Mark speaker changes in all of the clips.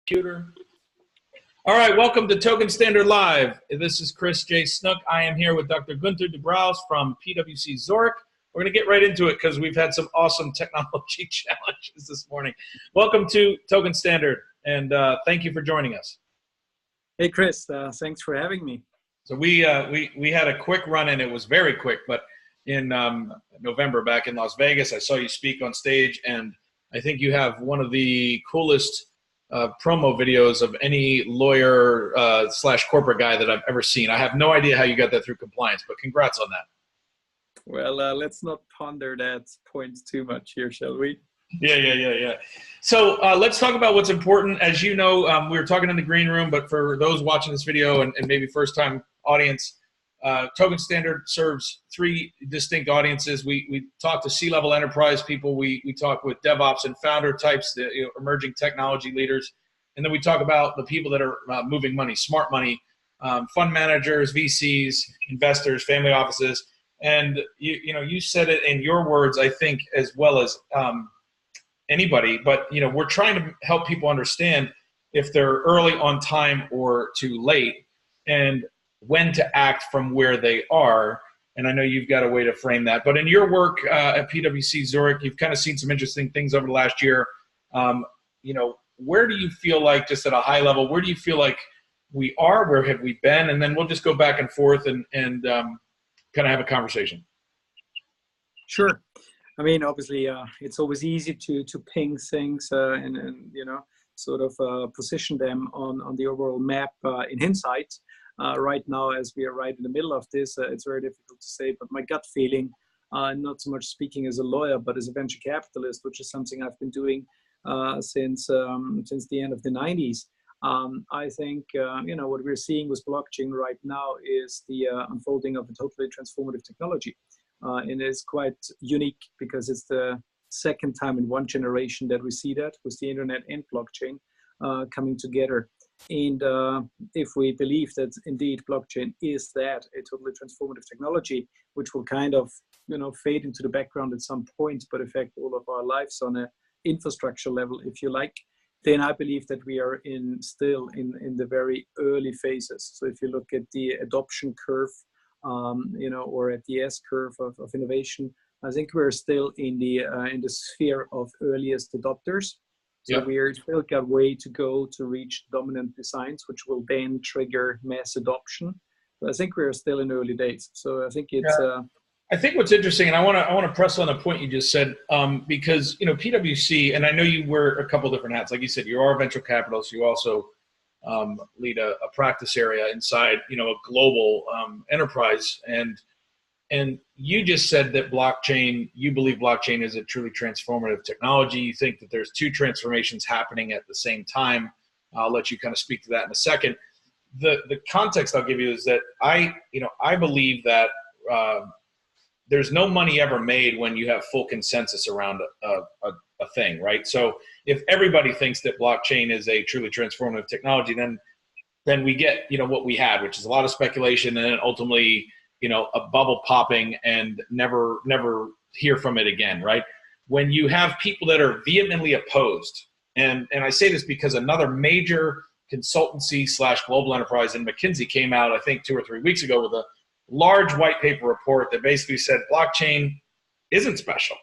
Speaker 1: computer. All right, welcome to TokenStandard.Live. This is Chris J Snook. I am here with Dr. Guenther Dobrauz from PwC Zurich. We're going to get right into it because we've had some awesome technology challenges this morning. Welcome to Token Standard, and thank you for joining us.
Speaker 2: Hey, Chris. Thanks for having me.
Speaker 1: So we had a quick run-in. It was very quick, but in November back in Las Vegas, I saw you speak on stage, and I think you have one of the coolest promo videos of any lawyer slash corporate guy that I've ever seen. I have no idea how you got that through compliance, but congrats on that.
Speaker 2: Well, let's not ponder that point too much here, shall we?
Speaker 1: Yeah. So let's talk about what's important. As you know, we were talking in the green room, but for those watching this video and maybe first-time audience, Token Standard serves three distinct audiences. We talk to C-level enterprise people. We talk with DevOps and founder types, the emerging technology leaders. And then we talk about the people that are moving money, smart money, fund managers, VCs, investors, family offices. And you said it in your words, I think, as well as anybody. But we're trying to help people understand if they're early on time or too late, and when to act from where they are. And I know you've got a way to frame that. But in your work at PwC Zurich, you've kind of seen some interesting things over the last year. Where do you feel like, just at a high level, where do you feel like we are? Where have we been? And then we'll just go back and forth and kind of have a conversation.
Speaker 2: Sure. I mean, obviously, it's always easy to ping things and sort of position them on the overall map in hindsight. Right now, as we are right in the middle of this, it's very difficult to say, but my gut feeling, not so much speaking as a lawyer, but as a venture capitalist, which is something I've been doing since the end of the 90s. I think, what we're seeing with blockchain right now is the unfolding of a totally transformative technology. And it's quite unique because it's the second time in one generation that we see that with the internet and blockchain coming together. And if we believe that indeed blockchain is that a totally transformative technology, which will kind of, fade into the background at some point, but affect all of our lives on a infrastructure level, if you like, then I believe that we are still in the very early phases. So if you look at the adoption curve, or at the S curve of innovation, I think we're still in the sphere of earliest adopters. So we're still got way to go to reach dominant designs, which will then trigger mass adoption. But I think we're still in early days. So I think it's.
Speaker 1: I think what's interesting, and I want to press on the point you just said, because PwC, and I know you wear a couple different hats. Like you said, you are a venture capitalist. You also lead a practice area inside, a global enterprise. And you just said that you believe blockchain is a truly transformative technology. You think that there's two transformations happening at the same time. I'll let you kind of speak to that in a second. The context I'll give you is that I believe that there's no money ever made when you have full consensus around a thing, right? So if everybody thinks that blockchain is a truly transformative technology, then we get, what we had, which is a lot of speculation, and then ultimately, a bubble popping and never hear from it again, right? When you have people that are vehemently opposed, and I say this because another major consultancy / global enterprise in McKinsey came out, I think 2 or 3 weeks ago, with a large white paper report that basically said blockchain isn't special.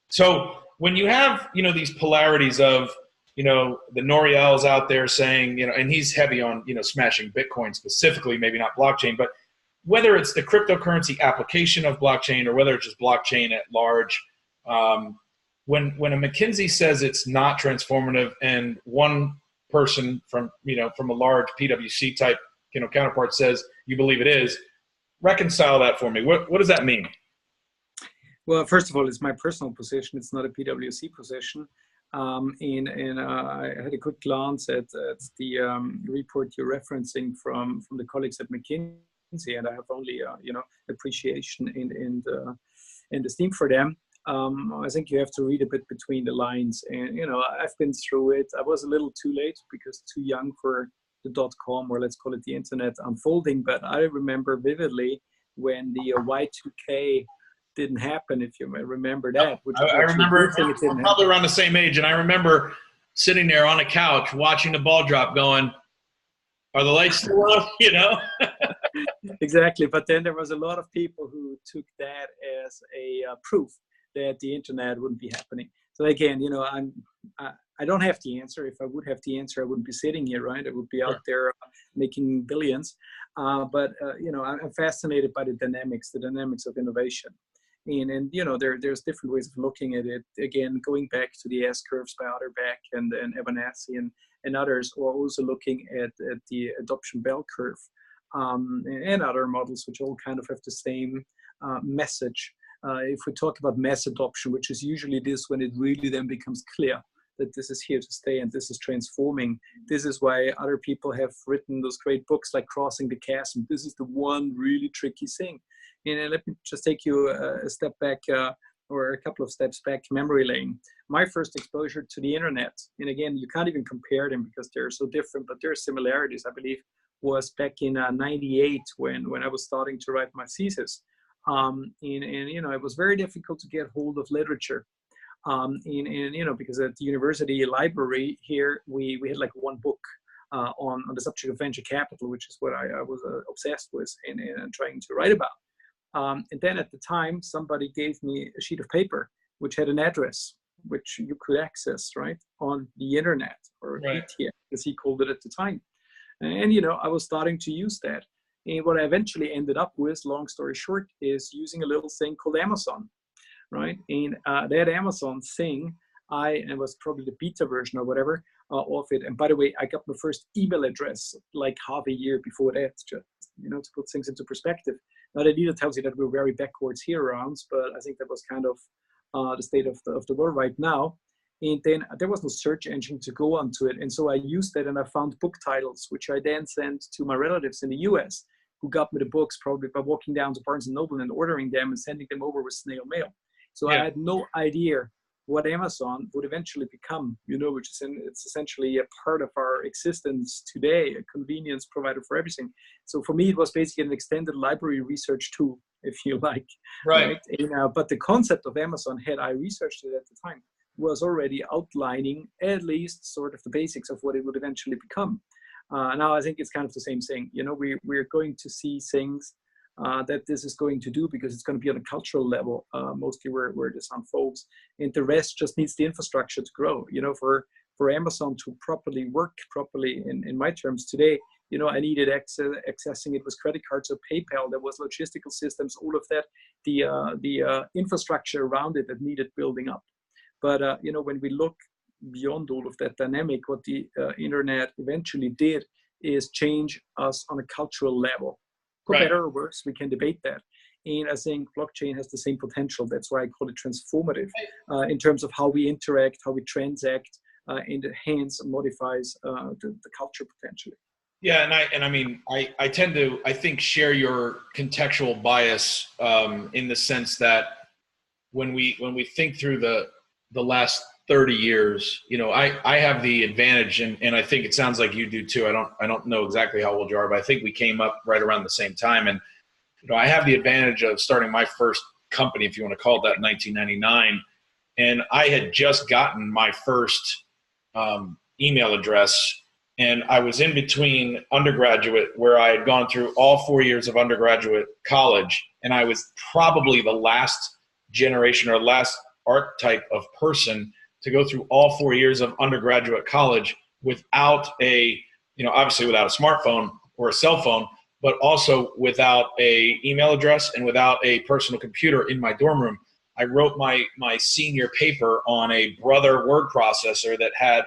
Speaker 1: So when you have, these polarities of, the Noriel's out there saying, and he's heavy on, smashing Bitcoin specifically, maybe not blockchain, but whether it's the cryptocurrency application of blockchain or whether it's just blockchain at large, when a McKinsey says it's not transformative and one person from a large PwC type, counterpart says you believe it is, reconcile that for me. What does that mean?
Speaker 2: Well, first of all, it's my personal position. It's not a PwC position. And I had a quick glance at the report you're referencing from the colleagues at McKinsey, and I have only appreciation and esteem for them. I think you have to read a bit between the lines, and I've been through it. I was a little too late because too young for the .com, or let's call it the internet, unfolding. But I remember vividly when the Y2K didn't happen, if you may remember that. Which
Speaker 1: I remember, we're probably around the same age, and I remember sitting there on a couch watching the ball drop going, are the lights still on? You know?
Speaker 2: Exactly. But then there was a lot of people who took that as a proof that the internet wouldn't be happening. So again, you know, I don't have the answer. If I would have the answer, I wouldn't be sitting here, right? I would be out there making billions. But you know, I'm fascinated by the dynamics of innovation. And you know, there's different ways of looking at it. Again, going back to the S-curves by Otterbeck and Abernathy and others, or also looking at the adoption bell curve and other models, which all kind of have the same message. If we talk about mass adoption, which is usually this when it really then becomes clear that this is here to stay and this is transforming. This is why other people have written those great books like Crossing the Chasm. This is the one really tricky thing. And let me just take you a step back or a couple of steps back memory lane. My first exposure to the internet, and again, you can't even compare them because they're so different, but there are similarities, I believe, was back in '98 when I was starting to write my thesis. And you know, it was very difficult to get hold of literature. And you know, because at the university library here, we had like one book on the subject of venture capital, which is what I was obsessed with and trying to write about. And then at the time, somebody gave me a sheet of paper which had an address which you could access right on the internet, or ETN, as he called it at the time. And you know, I was starting to use that. And what I eventually ended up with, long story short, is using a little thing called Amazon, right? And that Amazon thing, it was probably the beta version or whatever of it. And by the way, I got my first email address like half a year before that, just, you know, to put things into perspective. Now that either tells you that we're very backwards here around, but I think that was kind of the state of the world right now. And then there was no search engine to go onto it. And so I used that and I found book titles, which I then sent to my relatives in the US, who got me the books probably by walking down to Barnes & Noble and ordering them and sending them over with snail mail. So I had no idea what Amazon would eventually become, you know, which is it's essentially a part of our existence today, a convenience provider for everything. So for me, it was basically an extended library research tool, if you like.
Speaker 1: Right.
Speaker 2: And, but the concept of Amazon, had I researched it at the time, was already outlining at least sort of the basics of what it would eventually become. Now I think it's kind of the same thing. You know, we're going to see things that this is going to do because it's going to be on a cultural level, mostly where this unfolds. And the rest just needs the infrastructure to grow. You know, for Amazon to properly work properly in my terms today, you know, I needed accessing it with credit cards or PayPal. There was logistical systems, all of that, the infrastructure around it that needed building up. But, you know, when we look beyond all of that dynamic, what the internet eventually did is change us on a cultural level. For better or worse, we can debate that. And I think blockchain has the same potential. That's why I call it transformative in terms of how we interact, how we transact, and hence modifies the culture potentially.
Speaker 1: Yeah, and I mean, I tend to, I think, share your contextual bias in the sense that when we think through the last 30 years, you know, I have the advantage, and I think it sounds like you do too. I don't know exactly how old you are, but I think we came up right around the same time. And, you know, I have the advantage of starting my first company, if you want to call it that, in 1999. And I had just gotten my first email address, and I was in between undergraduate, where I had gone through all 4 years of undergraduate college, and I was probably the last generation or last archetype of person to go through all 4 years of undergraduate college without obviously without a smartphone or a cell phone, but also without a email address and without a personal computer in my dorm room. I wrote my senior paper on a Brother word processor that had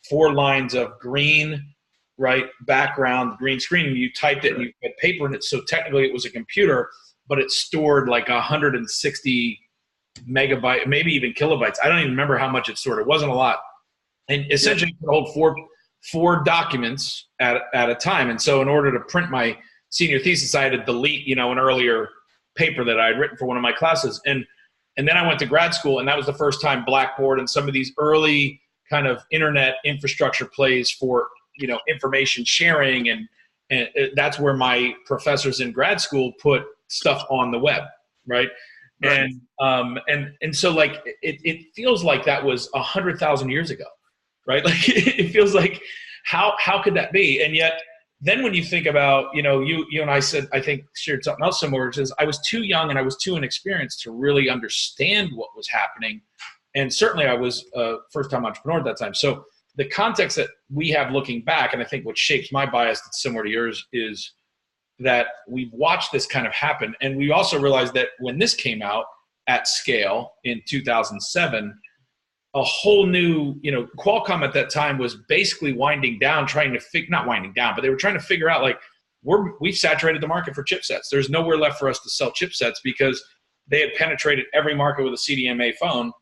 Speaker 1: 4 lines of green, right, background, green screen. You typed it and you had paper in it. So technically it was a computer, but it stored like 160 megabyte, maybe even kilobytes. I don't even remember how much it stored. It wasn't a lot. And essentially you could hold four documents at a time. And so in order to print my senior thesis, I had to delete, you know, an earlier paper that I had written for one of my classes. And then I went to grad school, and that was the first time Blackboard and some of these early kind of internet infrastructure plays for, you know, information sharing. And that's where my professors in grad school put stuff on the web. Right. Right. And so like, it feels like that was 100,000 years ago. right? Like it feels like how could that be? And yet then when you think about, you and I said, I think shared something else similar, which is I was too young and I was too inexperienced to really understand what was happening. And certainly I was a first-time entrepreneur at that time. So the context that we have looking back, and I think what shapes my bias that's similar to yours, is that we've watched this kind of happen. And we also realized that when this came out at scale in 2007, a whole new, Qualcomm at that time was basically winding down, not winding down, but they were trying to figure out, like, we've saturated the market for chipsets. There's nowhere left for us to sell chipsets because they had penetrated every market with a CDMA phone.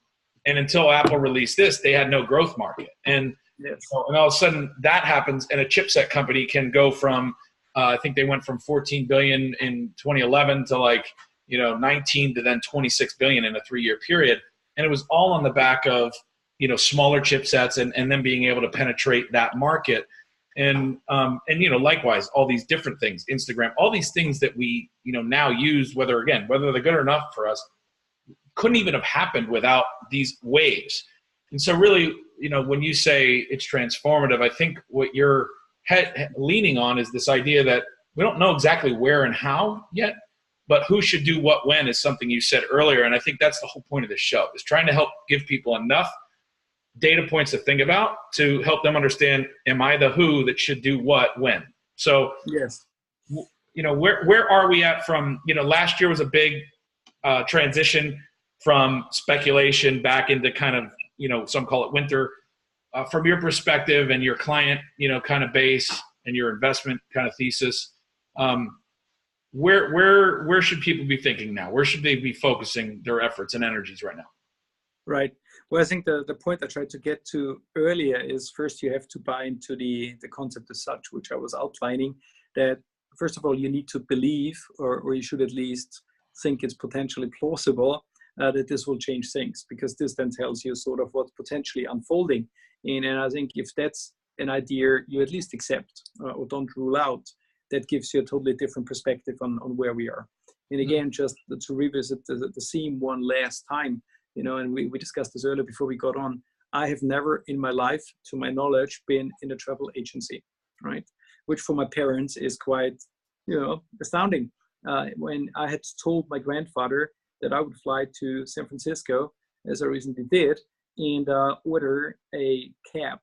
Speaker 1: And until Apple released this, they had no growth market. And,
Speaker 2: Yes.
Speaker 1: and all of a sudden that happens, and a chipset company can go from, I think they went from 14 billion in 2011 to 19 to then 26 billion in a 3-year period. And it was all on the back of, smaller chipsets and then being able to penetrate that market. And likewise, all these different things, Instagram, all these things that we, now use, whether they're good or not for us, couldn't even have happened without these waves. And so really, when you say it's transformative, I think what you're leaning on is this idea that we don't know exactly where and how yet, but who should do what when is something you said earlier. And I think that's the whole point of this show, is trying to help give people enough data points to think about to help them understand, am I the who that should do what when? So,
Speaker 2: yes,
Speaker 1: where are we at from, last year was a big transition from speculation back into kind of, some call it winter. From your perspective and your client, kind of base and your investment kind of thesis, where should people be thinking now? Where should they be focusing their efforts and energies right now?
Speaker 2: Right. Well, I think the point I tried to get to earlier is, first you have to buy into the concept as such, which I was outlining, that first of all, you need to believe, or you should at least think it's potentially plausible that this will change things, because this then tells you sort of what's potentially unfolding. And I think if that's an idea you at least accept or don't rule out, that gives you a totally different perspective on where we are. And again, just to revisit the theme one last time, and we discussed this earlier before we got on, I have never in my life, to my knowledge, been in a travel agency, right? Which for my parents is quite, astounding. When I had told my grandfather that I would fly to San Francisco, as I recently did, and order a cab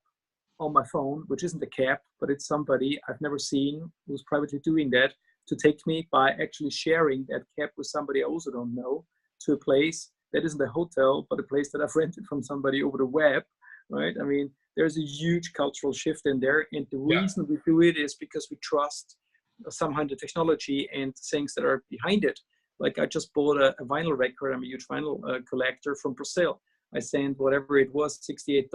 Speaker 2: on my phone, which isn't a cab, but it's somebody I've never seen who's privately doing that, to take me by actually sharing that cab with somebody I also don't know to a place that isn't a hotel, but a place that I've rented from somebody over the web, right? I mean, there's a huge cultural shift in there. And the reason we do it is because we trust somehow the technology and things that are behind it. Like I just bought a vinyl record. I'm a huge vinyl collector from Brazil. I sent whatever it was, $68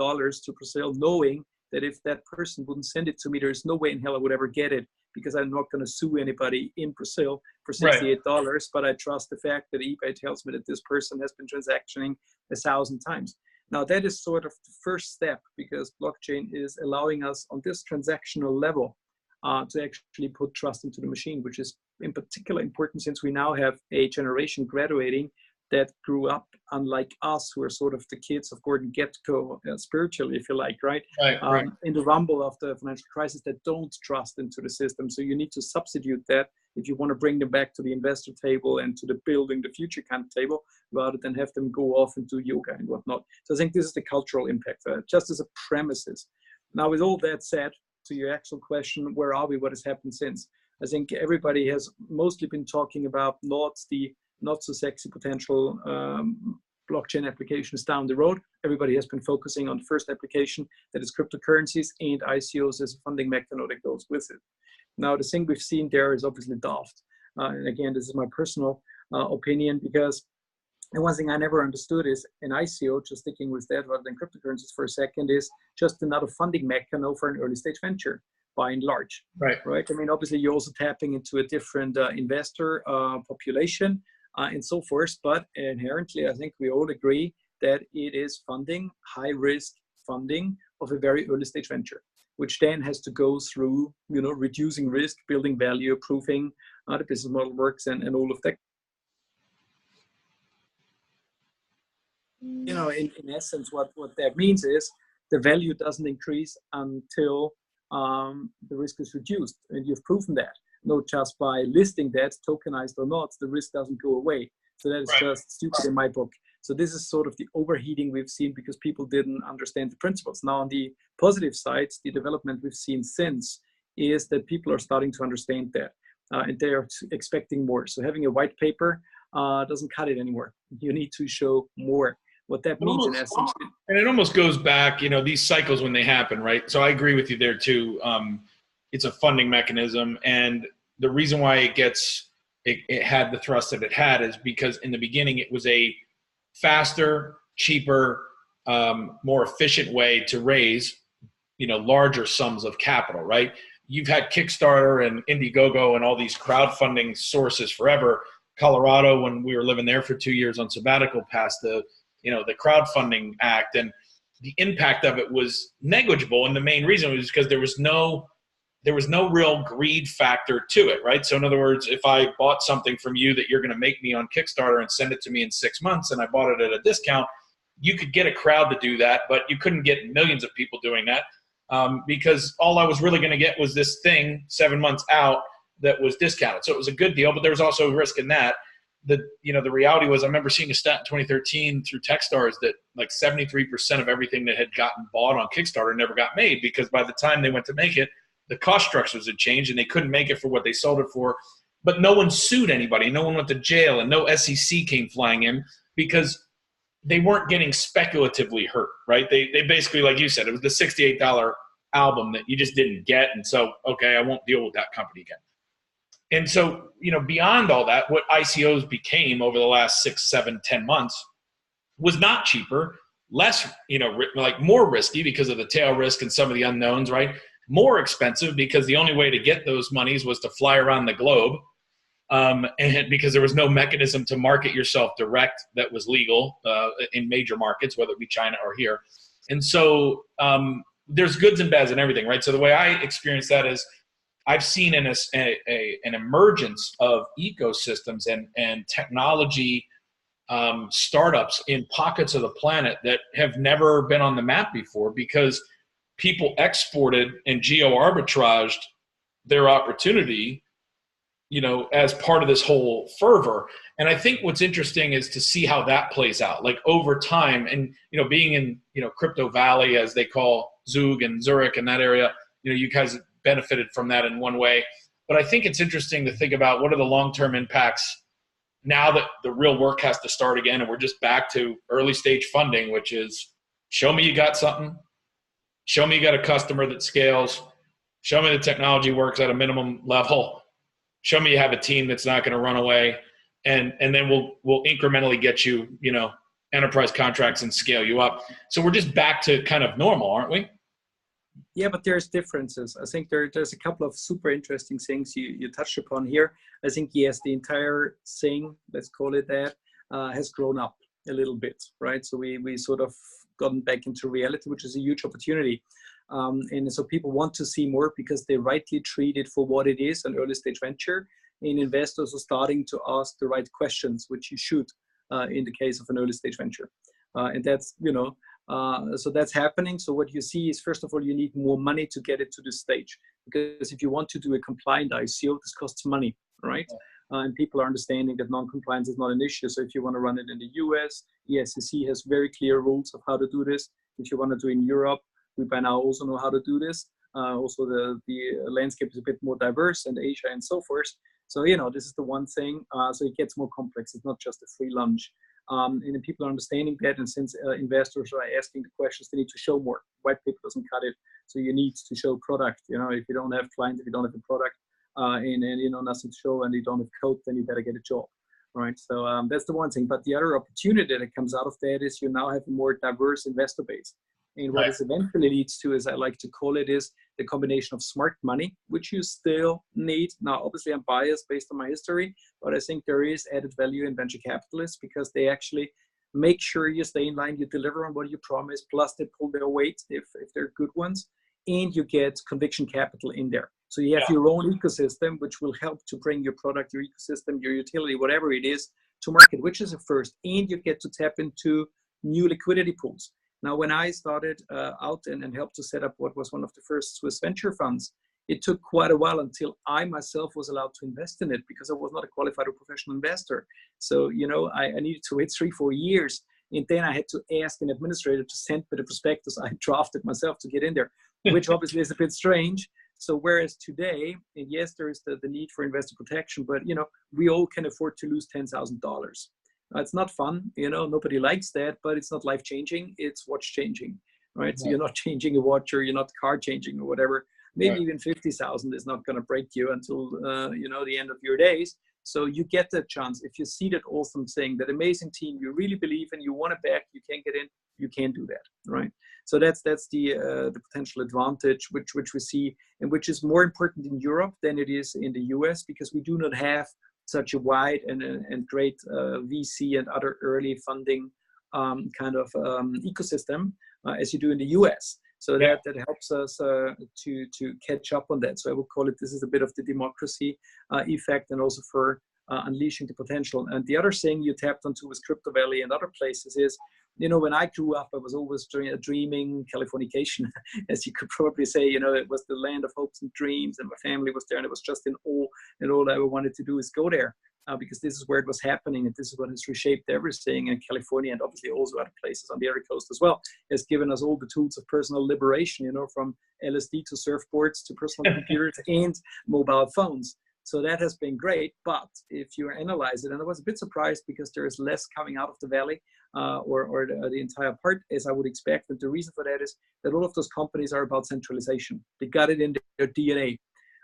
Speaker 2: to Brazil, knowing that if that person wouldn't send it to me, there's no way in hell I would ever get it, because I'm not going to sue anybody in Brazil for $68. Right. But I trust the fact that eBay tells me that this person has been transactioning 1,000 times. Now that is sort of the first step, because blockchain is allowing us on this transactional level to actually put trust into the machine, which is in particular important since we now have a generation graduating that grew up, unlike us, who are sort of the kids of Gordon Gekko, spiritually, if you like, right? Right. In the rumble of the financial crisis, that don't trust into the system. So you need to substitute that if you want to bring them back to the investor table and to the building the future kind of table, rather than have them go off and do yoga and whatnot. So I think this is the cultural impact, just as a premises. Now, with all that said, to your actual question, where are we? What has happened since? I think everybody has mostly been talking about not so sexy potential blockchain applications down the road. Everybody has been focusing on the first application, that is cryptocurrencies and ICOs as a funding mechanism that goes with it. Now, the thing we've seen there is obviously daft. And again, this is my personal opinion, because and one thing I never understood is an ICO, just sticking with that rather than cryptocurrencies for a second, is just another funding mechanism for an early stage venture, by and large. Right. I mean, obviously, you're also tapping into a different investor population and so forth. But inherently, I think we all agree that it is funding, high risk funding of a very early stage venture, which then has to go through, reducing risk, building value, proving how the business model works, and all of that. In essence, what that means is the value doesn't increase until the risk is reduced. And you've proven that. Not just by listing that, tokenized or not, the risk doesn't go away. So that is just stupid in my book. So this is sort of the overheating we've seen because people didn't understand the principles. Now on the positive side, the development we've seen since is that people are starting to understand that. And they are expecting more. So having a white paper doesn't cut it anymore. You need to show more. What that means in essence.
Speaker 1: And it almost goes back, these cycles when they happen, right? So I agree with you there too. It's a funding mechanism. And the reason why it had the thrust that it had is because in the beginning it was a faster, cheaper, more efficient way to raise, larger sums of capital, right? You've had Kickstarter and Indiegogo and all these crowdfunding sources forever. Colorado, when we were living there for 2 years on sabbatical, passed the crowdfunding act, and the impact of it was negligible. And the main reason was because there was no real greed factor to it, right? So in other words, if I bought something from you that you're going to make me on Kickstarter and send it to me in 6 months, and I bought it at a discount, you could get a crowd to do that, but you couldn't get millions of people doing that because all I was really going to get was this thing 7 months out that was discounted. So it was a good deal, but there was also risk in that. The reality was, I remember seeing a stat in 2013 through Techstars that like 73% of everything that had gotten bought on Kickstarter never got made because by the time they went to make it, the cost structures had changed and they couldn't make it for what they sold it for. But no one sued anybody. No one went to jail and no SEC came flying in because they weren't getting speculatively hurt, right? They basically, like you said, it was the $68 album that you just didn't get. And so, okay, I won't deal with that company again. And so, beyond all that, what ICOs became over the last 6, 7, 10 months was not cheaper, less, like more risky because of the tail risk and some of the unknowns, right? More expensive because the only way to get those monies was to fly around the globe. And because there was no mechanism to market yourself direct that was legal in major markets, whether it be China or here. And so there's goods and bads and everything, right? So the way I experience that is I've seen an emergence of ecosystems and technology startups in pockets of the planet that have never been on the map before because people exported and geo-arbitraged their opportunity, as part of this whole fervor. And I think what's interesting is to see how that plays out, like over time. And, being in, Crypto Valley, as they call Zug and Zurich and that area, you guys benefited from that in one way. But I think it's interesting to think about what are the long-term impacts now that the real work has to start again. And we're just back to early stage funding, which is show me you got something. Show me you got a customer that scales. Show me the technology works at a minimum level. Show me you have a team that's not going to run away. And then we'll incrementally get you, enterprise contracts and scale you up. So we're just back to kind of normal, aren't we?
Speaker 2: Yeah, but there's differences. I think there's a couple of super interesting things you touched upon here. I think, yes, the entire thing, let's call it that, has grown up a little bit, right? So we sort of gotten back into reality, which is a huge opportunity. And so people want to see more because they rightly treat it for what it is, an early stage venture. And investors are starting to ask the right questions, which you should in the case of an early stage venture. And that's, so that's happening. So what you see is, first of all, you need more money to get it to this stage. Because if you want to do a compliant ICO, this costs money, right? And people are understanding that non-compliance is not an issue. So if you want to run it in the US, the SEC has very clear rules of how to do this. If you want to do it in Europe, we by now also know how to do this. Also, the landscape is a bit more diverse, and Asia and so forth. So, this is the one thing. So it gets more complex. It's not just a free lunch. And then people are understanding that. And since investors are asking the questions, they need to show more. White paper doesn't cut it. So you need to show product. If you don't have clients, if you don't have a product, and nothing to show, and you don't have code, then you better get a job. Right. So that's the one thing. But the other opportunity that comes out of that is you now have a more diverse investor base. And what this eventually leads to, as I like to call it, is the combination of smart money, which you still need. Now, obviously, I'm biased based on my history, but I think there is added value in venture capitalists because they actually make sure you stay in line, you deliver on what you promise, plus they pull their weight if they're good ones, and you get conviction capital in there. So you have your own ecosystem, which will help to bring your product, your ecosystem, your utility, whatever it is, to market, which is a first. And you get to tap into new liquidity pools. Now, when I started out and helped to set up what was one of the first Swiss venture funds, it took quite a while until I myself was allowed to invest in it because I was not a qualified or professional investor. So, you know, I needed to wait 3-4 years. And then I had to ask an administrator to send me the prospectus I drafted myself to get in there, which obviously is a bit strange. So whereas today, and yes, there is the need for investor protection, but, you know, we all can afford to lose $10,000. It's not fun, you know, nobody likes that, but it's not life-changing, it's watch-changing, right? Yeah. So you're not changing a watch, or you're not car changing or whatever. Maybe right. Even 50,000 is not going to break you until, you know, the end of your days. So you get that chance. If you see that awesome thing, that amazing team you really believe in, you want to back, you can't get in, you can do that, right? So that's the potential advantage which we see, and which is more important in Europe than it is in the US, because we do not have such a wide and great VC and other early funding kind of ecosystem as you do in the US. So that helps us to catch up on that. So I would call it, this is a bit of the democracy effect, and also for unleashing the potential. And the other thing you tapped onto with Crypto Valley and other places is, you know, when I grew up, I was always dreaming Californication, as you could probably say. You know, it was the land of hopes and dreams, and my family was there, and it was just in awe. And all I ever wanted to do is go there because this is where it was happening, and this is what has reshaped everything. And California, and obviously also other places on the other coast as well, has given us all the tools of personal liberation. You know, from LSD to surfboards to personal computers and mobile phones. So that has been great. But if you analyze it, and I was a bit surprised because there is less coming out of the valley or the entire part, as I would expect. And the reason for that is that all of those companies are about centralization. They got it in their DNA.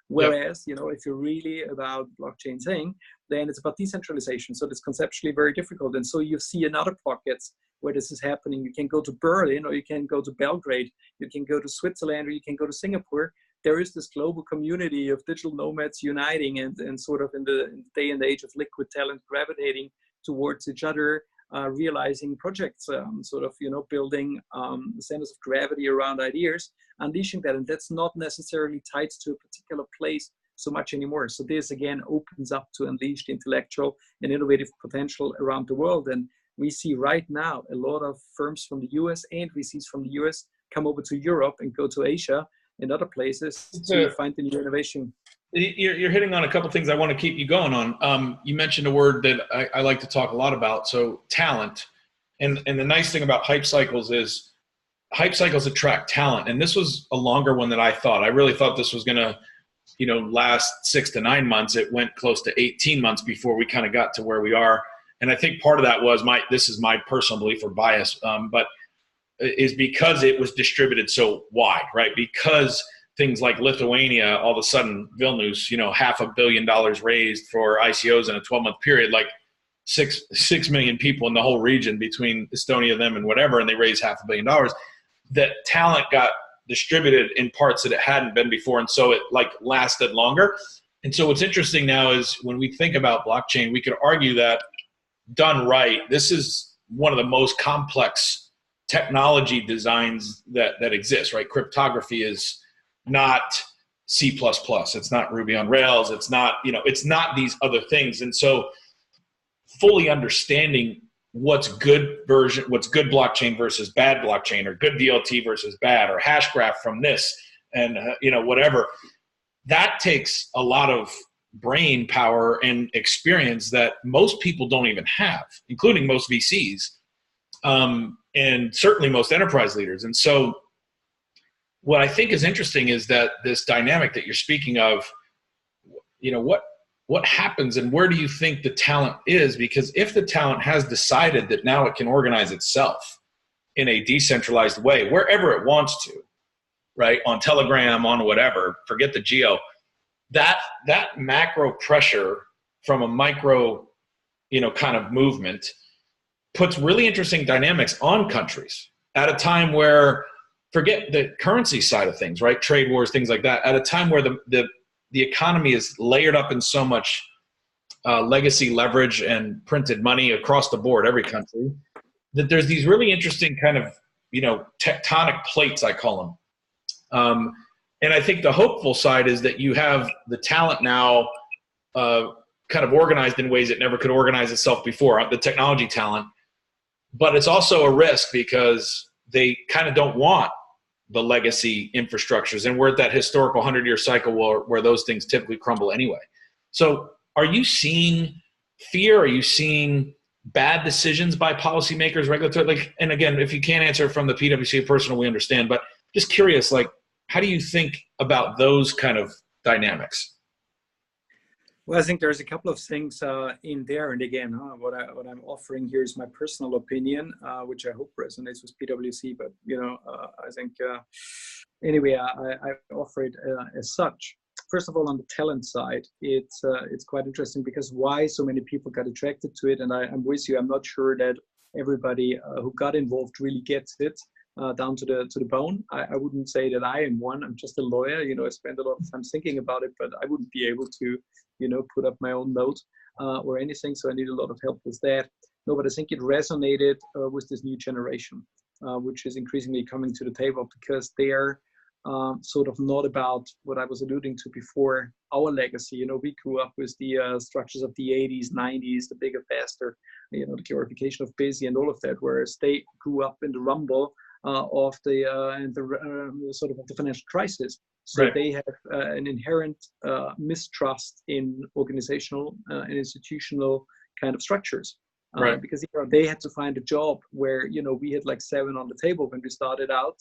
Speaker 2: Whereas, you know, if you're really about blockchain thing, then it's about decentralization. So it's conceptually very difficult. And so you see in other pockets where this is happening, you can go to Berlin, or you can go to Belgrade, you can go to Switzerland, or you can go to Singapore. There is this global community of digital nomads uniting and sort of in the day and age of liquid talent gravitating towards each other, realizing projects, sort of, you know, building centers of gravity around ideas, unleashing that. And that's not necessarily tied to a particular place so much anymore. So this again opens up to unleash the intellectual and innovative potential around the world. And we see right now a lot of firms from the US and VCs from the US come over to Europe and go to Asia and other places to find the new innovation.
Speaker 1: You're hitting on a couple of things I want to keep you going on. You mentioned a word that I like to talk a lot about, so talent. And the nice thing about hype cycles is hype cycles attract talent. And this was a longer one than I thought. I really thought this was going to, you know, last 6 to 9 months. It went close to 18 months before we kind of got to where we are. And I think part of that was this is my personal belief or bias, but is because it was distributed so wide, right? Because things like Lithuania, all of a sudden, Vilnius, you know, $500 million raised for ICOs in a 12-month period, like 6 million people in the whole region between Estonia, them, and whatever, and they raised $500 million. That talent got distributed in parts that it hadn't been before, and so it like lasted longer. And so what's interesting now is when we think about blockchain, we could argue that done right, this is one of the most complex technology designs that exist, right? Cryptography is not C++, it's not Ruby on Rails, it's not, you know, it's not these other things. And so fully understanding what's good blockchain versus bad blockchain, or good DLT versus bad, or hash graph from this, and you know, whatever, that takes a lot of brain power and experience that most people don't even have, including most VCs. And certainly most enterprise leaders. And so what I think is interesting is that this dynamic that you're speaking of, you know, what happens and where do you think the talent is? Because if the talent has decided that now it can organize itself in a decentralized way, wherever it wants to, right? On Telegram, on whatever, forget the geo, that macro pressure from a micro, you know, kind of movement puts really interesting dynamics on countries at a time where, forget the currency side of things, right? Trade wars, things like that, at a time where the economy is layered up in so much legacy leverage and printed money across the board, every country, that there's these really interesting kind of, you know, tectonic plates, I call them. And I think the hopeful side is that you have the talent now kind of organized in ways it never could organize itself before, the technology talent. But it's also a risk because they kind of don't want the legacy infrastructures, and we're at that historical 100-year cycle where those things typically crumble anyway. So are you seeing fear? Are you seeing bad decisions by policymakers, regulatory? Like, and again, if you can't answer from the PwC personal, we understand, but just curious, like, how do you think about those kind of dynamics?
Speaker 2: Well, I think there's a couple of things in there. And again, what I'm offering here is my personal opinion, which I hope resonates with PwC. But, I think, anyway, I offer it as such. First of all, on the talent side, it's quite interesting because why so many people got attracted to it. And I'm with you. I'm not sure that everybody who got involved really gets it down to the bone. I wouldn't say that I am one. I'm just a lawyer. I spend a lot of time thinking about it, but I wouldn't be able to, put up my own note or anything. So I need a lot of help with that. No, but I think it resonated with this new generation, which is increasingly coming to the table because they're sort of not about what I was alluding to before, our legacy. We grew up with the structures of the 80s, 90s, the bigger, faster, the glorification of busy and all of that, whereas they grew up in the rumble of the sort of the financial crisis. So right. They have an inherent mistrust in organizational and institutional kind of structures. Right. Because they had to find a job where we had like 7 on the table when we started out.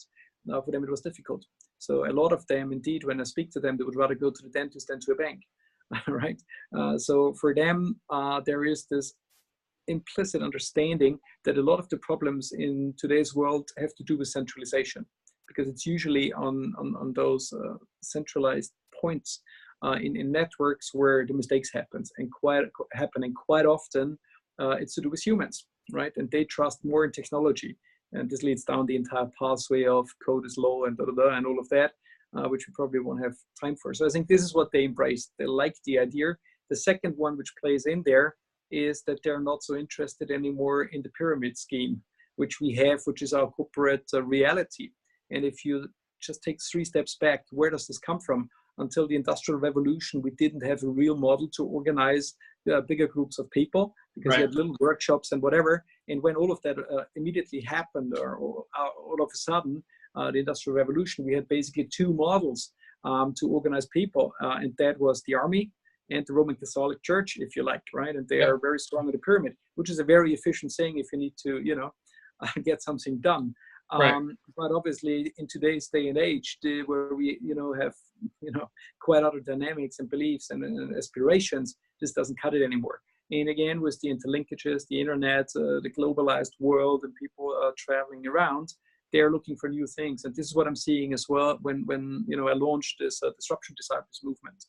Speaker 2: For them it was difficult. So a lot of them, indeed, when I speak to them, they would rather go to the dentist than to a bank, right? So for them, there is this implicit understanding that a lot of the problems in today's world have to do with centralization, because it's usually on those centralized points in networks where the mistakes happen, and quite often it's to do with humans, right? And they trust more in technology. And this leads down the entire pathway of code is law and and all of that, which we probably won't have time for. So I think this is what they embraced. They like the idea. The second one, which plays in there, is that they're not so interested anymore in the pyramid scheme, which we have, which is our corporate reality. And if you just take 3 steps back, where does this come from? Until the Industrial Revolution, we didn't have a real model to organize bigger groups of people, because right. You had little workshops and whatever. And when all of that immediately happened, or all of a sudden, the Industrial Revolution, we had basically 2 models to organize people. And that was the army and the Roman Catholic Church, if you like, right? And they are very strong in the pyramid, which is a very efficient thing if you need to, get something done. Right. But obviously, in today's day and age, where we, have, quite other dynamics and beliefs and aspirations, this doesn't cut it anymore. And again, with the interlinkages, the internet, the globalized world, and people traveling around, they're looking for new things. And this is what I'm seeing as well when I launched this Disruption Disciples movement,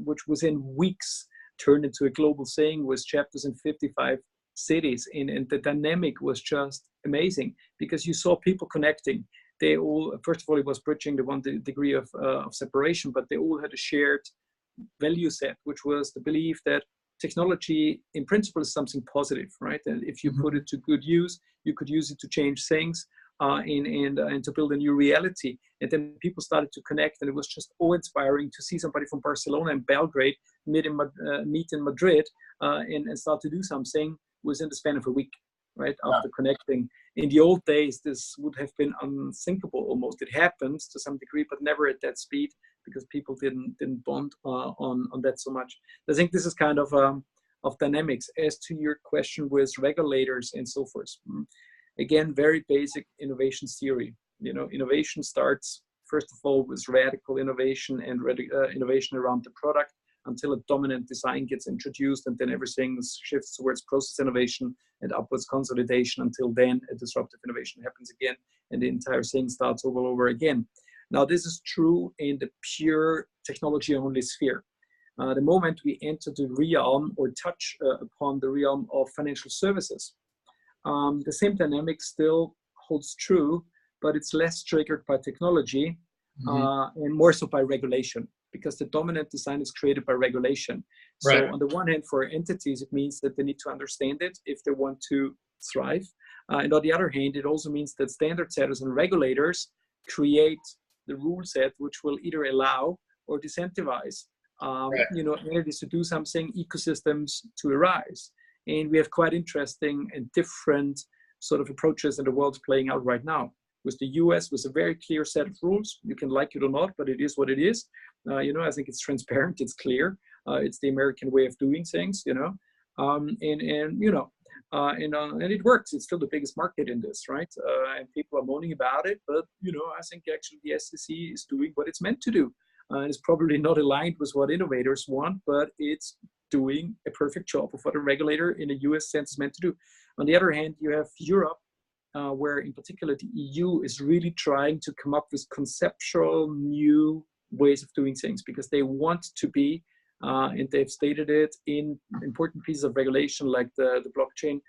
Speaker 2: which within weeks turned into a global thing with chapters in 55 cities. And the dynamic was just amazing, because you saw people connecting. They all, first of all, it was bridging the 1 degree of separation, but they all had a shared value set, which was the belief that technology in principle is something positive, right? And if you put it to good use, you could use it to change things and to build a new reality. And then people started to connect, and it was just awe-inspiring to see somebody from Barcelona and Belgrade meet in Madrid and start to do something within the span of a week, right? After connecting. In the old days, this would have been unthinkable almost. It happens to some degree, but never at that speed, because people didn't bond on that so much. I think this is kind of dynamics. As to your question with regulators and so forth, again, very basic innovation theory. Innovation starts, first of all, with radical innovation and innovation around the product, until a dominant design gets introduced, and then everything shifts towards process innovation and upwards consolidation, until then a disruptive innovation happens again, and the entire thing starts all over again. Now, this is true in the pure technology-only sphere. The moment we enter the realm or touch upon the realm of financial services, the same dynamic still holds true, but it's less triggered by technology and more so by regulation, because the dominant design is created by regulation. Right. So on the one hand, for entities, it means that they need to understand it if they want to thrive. And on the other hand, it also means that standard setters and regulators create the rule set which will either allow or disincentivize entities to do something, ecosystems to arise. And we have quite interesting and different sort of approaches in the world playing out right now. With the US, with a very clear set of rules, you can like it or not, but it is what it is. I think it's transparent, it's clear, it's the American way of doing things, and it works. It's still the biggest market in this, right? And people are moaning about it, but I think actually the SEC is doing what it's meant to do. It's probably not aligned with what innovators want, but it's doing a perfect job of what a regulator in a US sense is meant to do. On the other hand, you have Europe, where in particular the EU is really trying to come up with conceptual new ways of doing things, because they want to be, and they've stated it in important pieces of regulation like the blockchain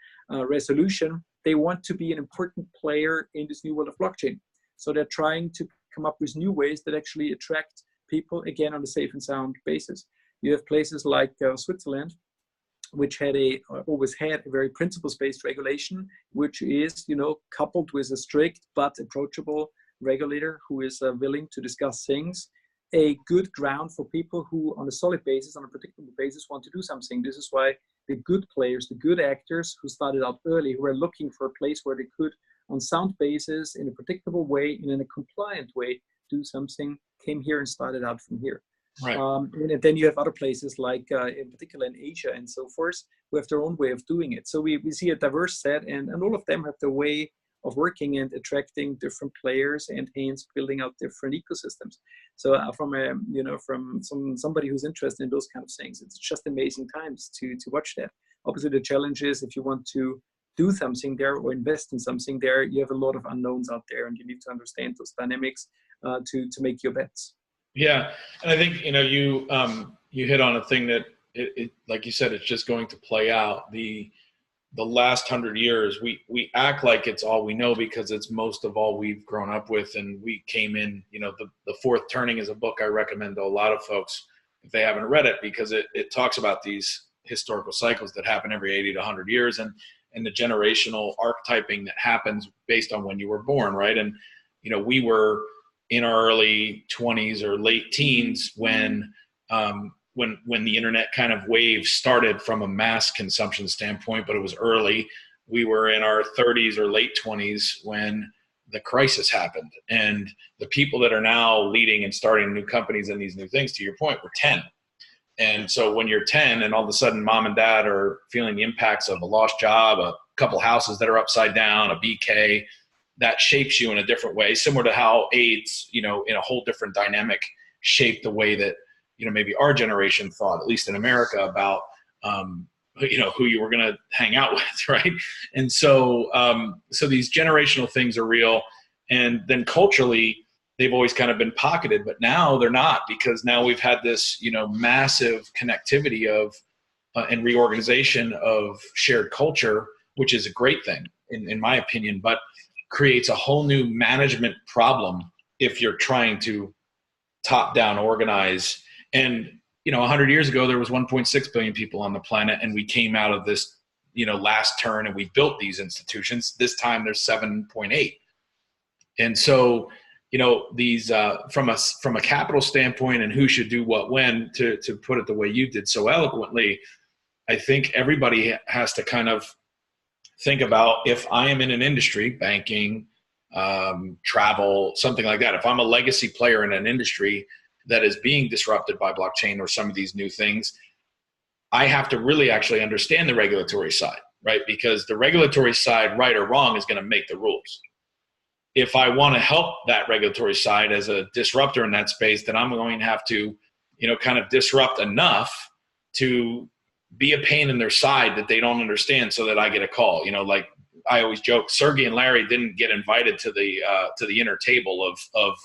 Speaker 2: resolution, they want to be an important player in this new world of blockchain. So they're trying to come up with new ways that actually attract people, again, on a safe and sound basis. You have places like Switzerland, which always had a very principles-based regulation, which is, coupled with a strict but approachable regulator who is willing to discuss things, a good ground for people who, on a solid basis, on a predictable basis, want to do something. This is why the good players, the good actors who started out early, who were looking for a place where they could, on sound basis, in a predictable way, and in a compliant way, do something, came here and started out from here.
Speaker 1: Right.
Speaker 2: And then you have other places like, in particular in Asia and so forth, who have their own way of doing it. So we see a diverse set, and all of them have their way of working and attracting different players, and hence building out different ecosystems. So from somebody who's interested in those kind of things, it's just amazing times to watch that. Obviously, the challenge is if you want to do something there or invest in something there, you have a lot of unknowns out there, and you need to understand those dynamics to make your bets.
Speaker 1: Yeah, and I think you hit on a thing that it like you said, it's just going to play out. The last 100 years, we act like it's all we know because it's most of all we've grown up with, and we came in. The Fourth Turning is a book I recommend to a lot of folks if they haven't read it, because it talks about these historical cycles that happen every 80 to 100 years, and the generational archetyping that happens based on when you were born, right? And we were in our early 20s or late teens when the internet kind of wave started from a mass consumption standpoint, but it was early. We were in our 30s or late 20s when the crisis happened, and the people that are now leading and starting new companies and these new things, to your point, were 10. And so when you're 10 and all of a sudden mom and dad are feeling the impacts of a lost job, a couple houses that are upside down, a BK, that shapes you in a different way, similar to how AIDS, in a whole different dynamic, shaped the way that, maybe our generation thought, at least in America, about, who you were going to hang out with, right? And so, so these generational things are real. And then culturally, they've always kind of been pocketed, but now they're not, because now we've had this, massive connectivity of and reorganization of shared culture, which is a great thing, in my opinion, but creates a whole new management problem if you're trying to top-down organize. And 100 years ago, there was 1.6 billion people on the planet, and we came out of this, last turn, and we built these institutions. This time, there's 7.8, and so these from a capital standpoint and who should do what when, to put it the way you did so eloquently, I think everybody has to kind of think about, if I am in an industry, banking, travel, something like that, if I'm a legacy player in an industry that is being disrupted by blockchain or some of these new things, I have to really actually understand the regulatory side, right? Because the regulatory side, right or wrong, is going to make the rules. If I want to help that regulatory side as a disruptor in that space, then I'm going to have to, kind of disrupt enough to be a pain in their side that they don't understand, so that I get a call. Like I always joke, Sergey and Larry didn't get invited to the inner table of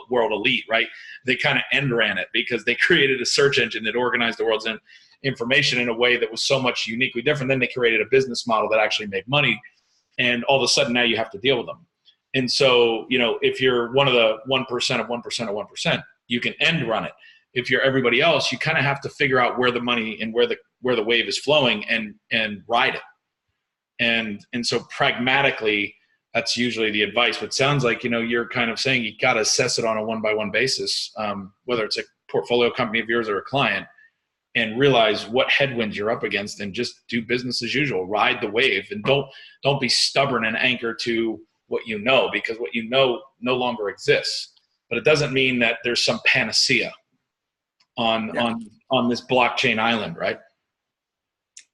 Speaker 1: World Elite, right? They kind of end ran it because they created a search engine that organized the world's information in a way that was so much uniquely different. Then they created a business model that actually made money, and all of a sudden now you have to deal with them. And so, if you're one of the 1% of 1% of 1%, you can end run it. If you're everybody else, you kind of have to figure out where the money and where the wave is flowing and ride it. And so pragmatically, that's usually the advice. But it sounds like, you're kind of saying you got to assess it on a one-by-one basis, whether it's a portfolio company of yours or a client. and realize what headwinds you're up against and just do business as usual, ride the wave, and don't be stubborn and anchor to what you know, because what you know no longer exists. But it doesn't mean that there's some panacea on this blockchain island, right?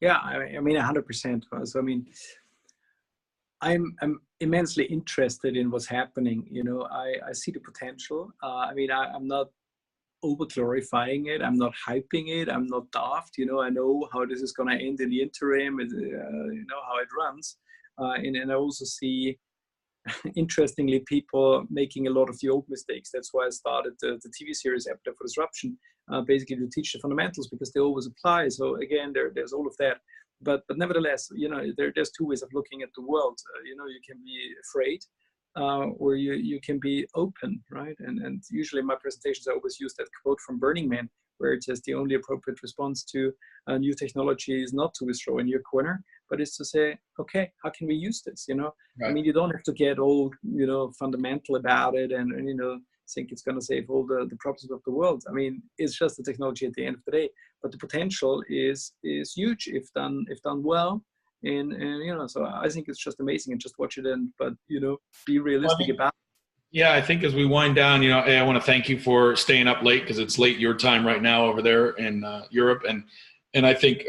Speaker 2: Yeah, I mean 100%. So I mean, I'm immensely interested in what's happening. You know, I see the potential. I mean, I'm not over glorifying it. I'm not hyping it. I'm not daft. You know, I know how this is going to end in the interim. You know how it runs, and I also see, interestingly, people making a lot of the old mistakes. That's why I started the TV series Appetite for Disruption, basically to teach the fundamentals, because they always apply. So again, there's all of that. But nevertheless, you know, there's two ways of looking at the world. You know, you can be afraid, or you can be open, right? And usually in my presentations, I always use that quote from Burning Man, where it says the only appropriate response to new technology is not to withdraw in your corner, but it's to say, okay, how can we use this? You know, right. I mean, you don't have to get all, you know, fundamental about it and you know, think it's going to save all the problems of the world. I mean, it's just the technology at the end of the day, but the potential is huge if done well. And you know, so I think it's just amazing, and just watch it but you know, be realistic about it.
Speaker 1: Yeah, I think as we wind down, you know, I want to thank you for staying up late, because it's late your time right now over there in Europe. And I think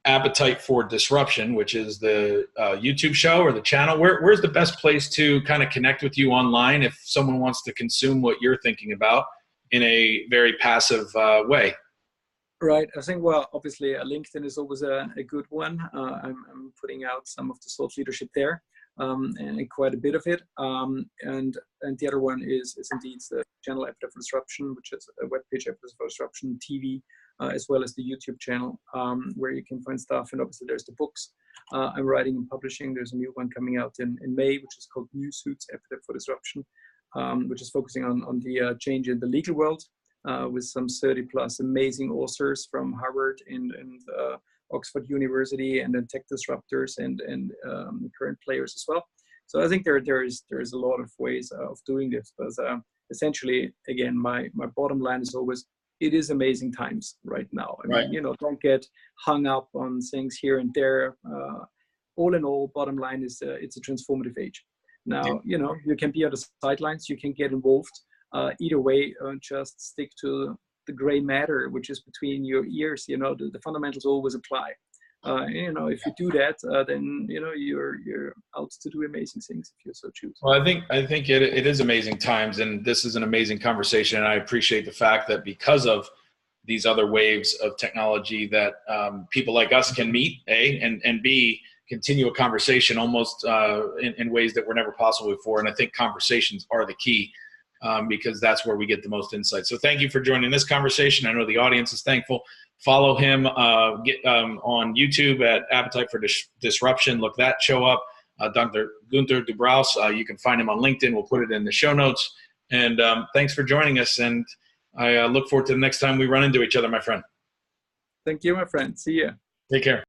Speaker 1: Appetite for Disruption, which is the YouTube show or the channel, where's the best place to kind of connect with you online if someone wants to consume what you're thinking about in a very passive way?
Speaker 2: Right. I think, well, obviously LinkedIn is always a good one. I'm putting out some of the thought leadership there, and quite a bit of it. And the other one is indeed the channel Appetite for Disruption, which is a webpage Appetite for Disruption TV, as well as the YouTube channel, where you can find stuff. And obviously there's the books I'm writing and publishing. There's a new one coming out in May, which is called New Suits Appetite for Disruption, which is focusing on the change in the legal world, with some 30 plus amazing authors from Harvard and Oxford University, and then tech disruptors and current players as well. So I think there is a lot of ways of doing this, but essentially, again, my bottom line is always, it is amazing times right now. I mean, you know, don't get hung up on things here and there. All in all, bottom line is it's a transformative age. Now, you know, you can be on the sidelines, you can get involved. Either way, just stick to the gray matter, which is between your ears. You know, the fundamentals always apply. You know, if you do that, then you know you're out to do amazing things if you so choose.
Speaker 1: Well, I think it is amazing times, and this is an amazing conversation. And I appreciate the fact that because of these other waves of technology, that people like us can meet, A, and B, continue a conversation almost in ways that were never possible before. And I think conversations are the key. Because that's where we get the most insight. So thank you for joining this conversation. I know the audience is thankful. Follow him on YouTube at Appetite for Disruption. Look that show up. Dr. Guenther Dobrauz. You can find him on LinkedIn. We'll put it in the show notes. And thanks for joining us. And I look forward to the next time we run into each other, my friend.
Speaker 2: Thank you, my friend. See ya.
Speaker 1: Take care.